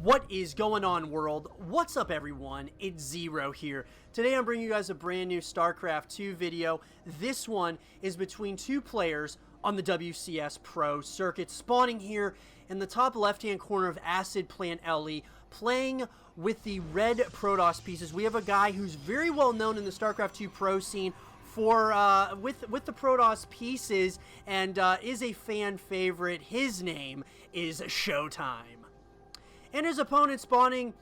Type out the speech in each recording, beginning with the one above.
What is going on, world? What's up, everyone? It's Zero here. Today I'm bringing you guys a brand new StarCraft 2 video. This one is between two players on the WCS Pro circuit, spawning here in the top left-hand corner of Acid Plant LE, playing with the red Protoss pieces. We have a guy who's very well known in the StarCraft 2 Pro scene for with the Protoss pieces, and is a fan favorite. His name is ShoWTimE. And his opponent spawning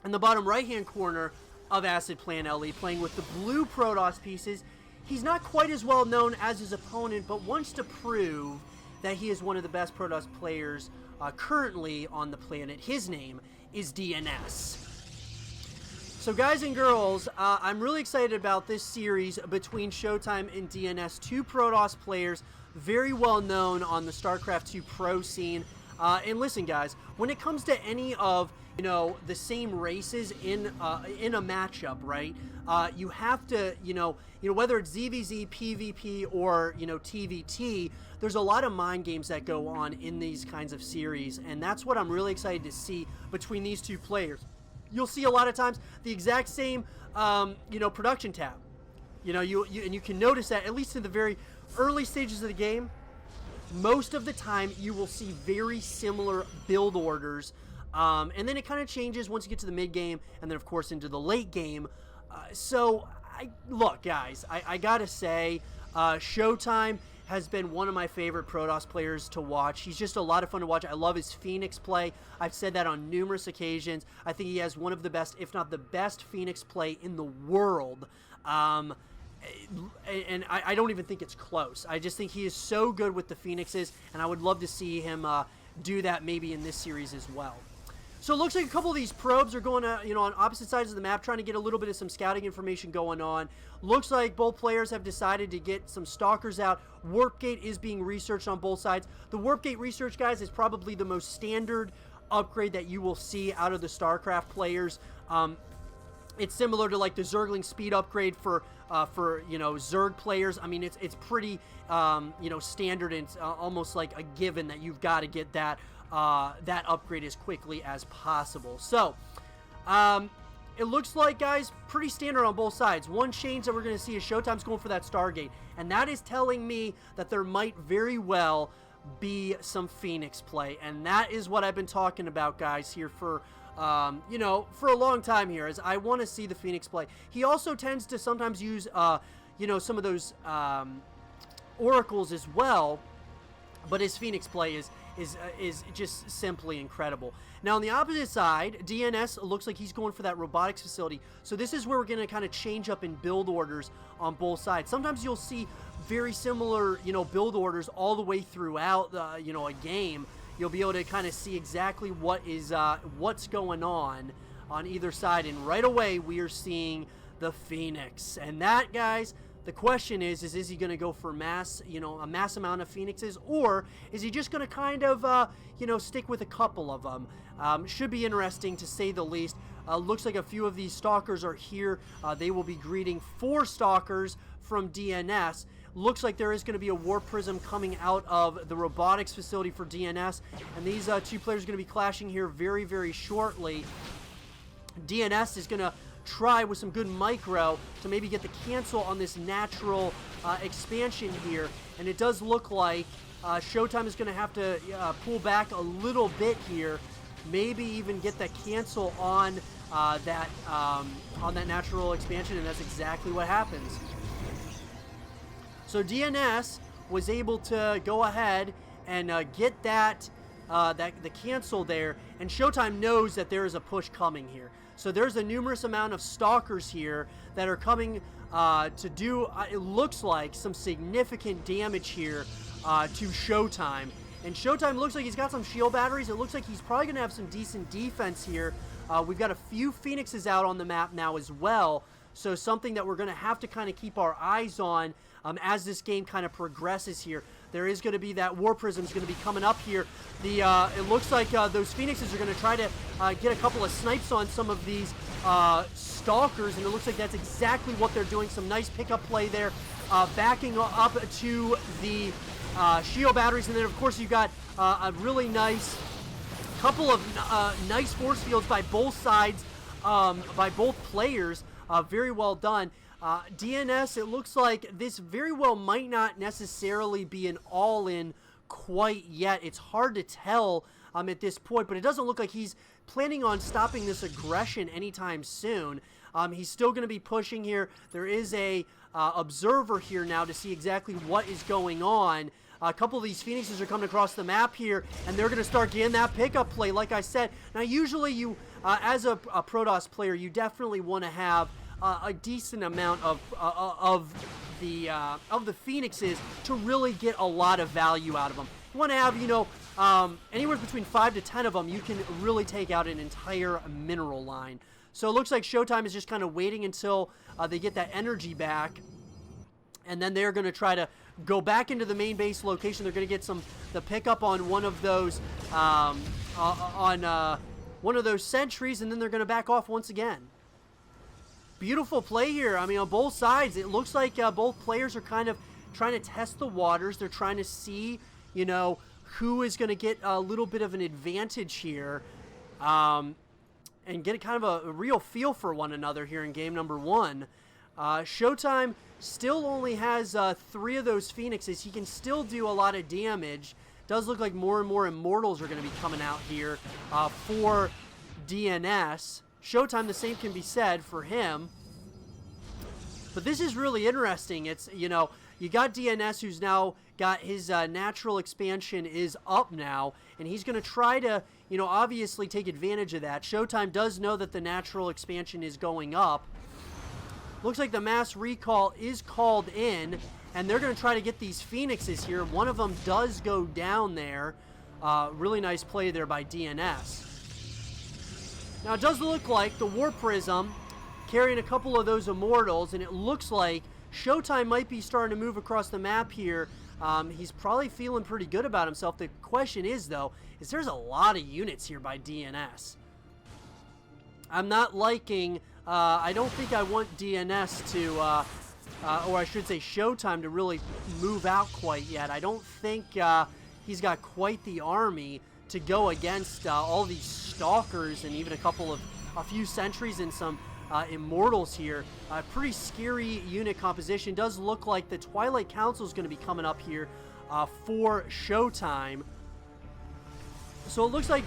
in the bottom right-hand corner of Acid Plant LE, playing with the blue Protoss pieces. He's not quite as well known as his opponent, but wants to prove that he is one of the best Protoss players currently on the planet. His name is DnS. So guys and girls, I'm really excited about this series between ShoWTimE and DnS, two Protoss players very well known on the StarCraft 2 Pro scene. And listen, guys, when it comes to any of, the same races in a matchup, right? You have to, whether it's ZVZ, PvP, or, TVT, there's a lot of mind games that go on in these kinds of series, and that's what I'm really excited to see between these two players. You'll see a lot of times the exact same, production tab. And you can notice that, at least in the very early stages of the game, most of the time you will see very similar build orders, and then it kind of changes once you get to the mid game, and then of course into the late game. Look, guys, I gotta say, ShoWTimE has been one of my favorite Protoss players to watch. He's just a lot of fun to watch. I love his Phoenix play. I've said that on numerous occasions. I think he has one of the best, if not the best, Phoenix play in the world. And I don't even think it's close. I just think he is so good with the Phoenixes, and I would love to see him do that maybe in this series as well. So it looks like a couple of these probes are going to, on opposite sides of the map, trying to get a little bit of some scouting information going on. Looks like both players have decided to get some stalkers out. Warp Gate is being researched on both sides. The Warp Gate research, guys, is probably the most standard upgrade that you will see out of the StarCraft players. It's similar to like the Zergling speed upgrade for Zerg players. I mean, it's pretty standard, and it's almost like a given that you've got to get that that upgrade as quickly as possible. So it looks like, guys, pretty standard on both sides. One change that we're going to see is ShoWTimE's going for that Stargate, and that is telling me that there might very well be some Phoenix play, and that is what I've been talking about, guys, here for for a long time here, as I want to see the Phoenix play. He also tends to sometimes use, some of those oracles as well, but his Phoenix play is just simply incredible. Now, on the opposite side, DnS looks like he's going for that robotics facility. So this is where we're going to kind of change up in build orders on both sides. Sometimes you'll see very similar, build orders all the way throughout, a game. You'll be able to kind of see exactly what is what's going on either side, and right away we are seeing the Phoenix. And that, guys, the question is he going to go for a mass amount of Phoenixes, or is he just going to kind of stick with a couple of them? Should be interesting, to say the least. Looks like a few of these stalkers are here. They will be greeting 4 stalkers from DnS. Looks like there is going to be a Warp Prism coming out of the robotics facility for DnS, and these two players are going to be clashing here very, very shortly. DnS is going to try with some good micro to maybe get the cancel on this natural expansion here, and it does look like ShoWTimE is going to have to pull back a little bit here, maybe even get that cancel on that natural expansion, and that's exactly what happens. So DnS was able to go ahead and get the cancel there, and ShoWTimE knows that there is a push coming here. So there's a numerous amount of stalkers here that are coming to do, it looks like, some significant damage here to ShoWTimE. And ShoWTimE looks like he's got some shield batteries. It looks like he's probably going to have some decent defense here. We've got a few Phoenixes out on the map now as well. So something that we're going to have to kind of keep our eyes on as this game kind of progresses here. There is going to be that War Prism is going to be coming up here. It looks like those Phoenixes are going to try to get a couple of snipes on some of these stalkers, and it looks like that's exactly what they're doing. Some nice pickup play there, backing up to the shield batteries, and then of course you've got a really nice couple of nice force fields by both sides, by both players. Very well done. DnS, it looks like this very well might not necessarily be an all-in quite yet. It's hard to tell at this point, but it doesn't look like he's planning on stopping this aggression anytime soon. He's still going to be pushing here. There is a observer here now to see exactly what is going on. A couple of these Phoenixes are coming across the map here, and they're going to start getting that pickup play, like I said. Now, usually you, as a Protoss player, you definitely want to have a decent amount of the Phoenixes to really get a lot of value out of them. You want to have, you know, anywhere between 5 to 10 of them, you can really take out an entire mineral line. So it looks like ShoWTimE is just kind of waiting until they get that energy back, and then they're going to try to go back into the main base location. They're going to get the pickup on one of those one of those sentries, and then they're going to back off once again. Beautiful play here. I mean, on both sides, it looks like both players are kind of trying to test the waters. They're trying to see, you know, who is going to get a little bit of an advantage here, and get kind of a real feel for one another here in game number 1. ShoWTimE still only has 3 of those Phoenixes. He can still do a lot of damage. Does look like more and more Immortals are going to be coming out here for DnS. ShoWTimE, the same can be said for him. But this is really interesting. It's, you know, you got DnS, who's now got his natural expansion is up now, and he's going to try to, you know, obviously take advantage of that. ShoWTimE does know that the natural expansion is going up. Looks like the mass recall is called in, and they're going to try to get these Phoenixes here. One of them does go down there. Really nice play there by DnS. Now, it does look like the War Prism carrying a couple of those Immortals, and it looks like ShoWTimE might be starting to move across the map here. He's probably feeling pretty good about himself. The question is, though, is there's a lot of units here by DnS. I'm not liking... I don't think I want DnS to, or I should say ShoWTimE, to really move out quite yet. I don't think he's got quite the army to go against all these Stalkers and even a few sentries and some Immortals here. Pretty scary unit composition. Does look like the Twilight Council is going to be coming up here for ShoWTimE. So it looks like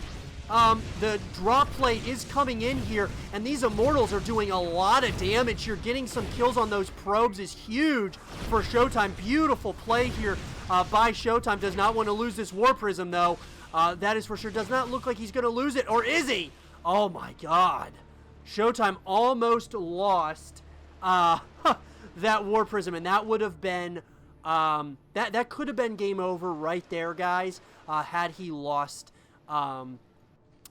the drop play is coming in here, and these Immortals are doing a lot of damage here. Getting some kills on those probes is huge for ShoWTimE. Beautiful play here by ShoWTimE. Does not want to lose this War Prism, though. That is for sure. Does not look like he's going to lose it, or is he? Oh my god. ShoWTimE almost lost that War Prism, and that would have been that could have been game over right there, guys, had he lost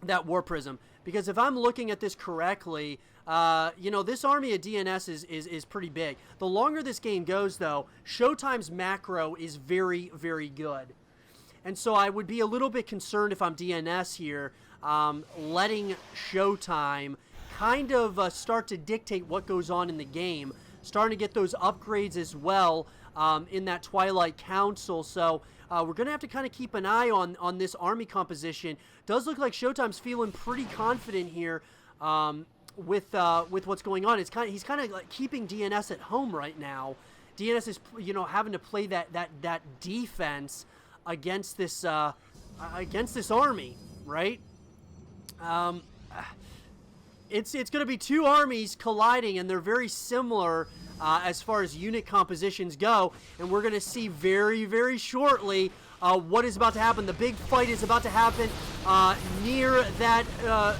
that War Prism. Because if I'm looking at this correctly, you know, this army of DnS is pretty big. The longer this game goes, though, ShoWTimE's macro is very, very good. And so I would be a little bit concerned if I'm DnS here, letting ShoWTimE kind of start to dictate what goes on in the game. Starting to get those upgrades as well in that Twilight Council. So we're going to have to kind of keep an eye on this army composition. Does look like ShoWTimE's feeling pretty confident here with what's going on. He's kind of like keeping DnS at home right now. DnS is, you know, having to play that defense against this army, right? It's going to be 2 armies colliding, and they're very similar as far as unit compositions go, and we're going to see very, very shortly what is about to happen. The big fight is about to happen near that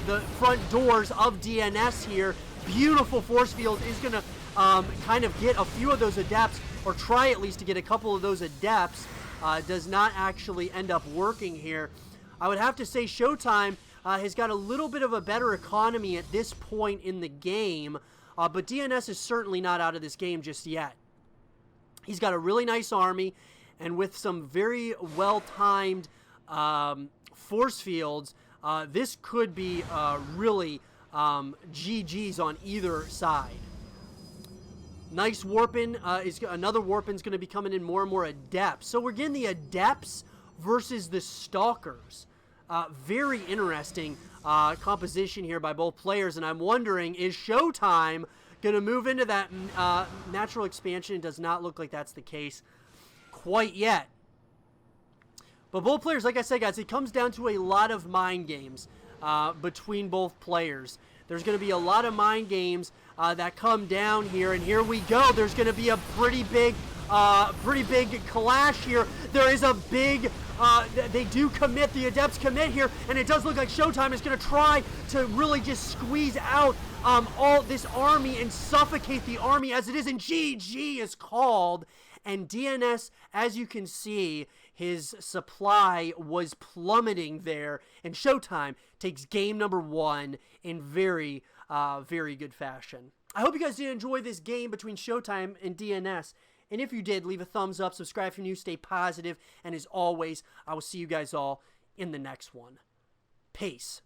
the front doors of DnS here. Beautiful force field is going to kind of get a few of those adepts, or try at least to get a couple of those adepts. Does not actually end up working here. I would have to say ShoWTimE has got a little bit of a better economy at this point in the game, but DnS is certainly not out of this game just yet. He's got a really nice army, and with some very well-timed force fields, this could be really GG's on either side. Nice warping. Another warping's going to be coming in more and more adepts. So we're getting the adepts versus the Stalkers. Very interesting composition here by both players, and I'm wondering, is ShoWTimE going to move into that natural expansion? It does not look like that's the case quite yet. But both players, like I said, guys, it comes down to a lot of mind games between both players. There's going to be a lot of mind games that come down here, and here we go. There's going to be a pretty big clash here. There is a big, they do commit, the Adepts commit here, and it does look like ShoWTimE is going to try to really just squeeze out all this army and suffocate the army as it is, and GG is called. And DnS, as you can see, his supply was plummeting there, and ShoWTimE takes game number 1 in very, very good fashion. I hope you guys did enjoy this game between ShoWTimE and DnS. And if you did, leave a thumbs up, subscribe if you're new, stay positive, and as always, I will see you guys all in the next one. Peace.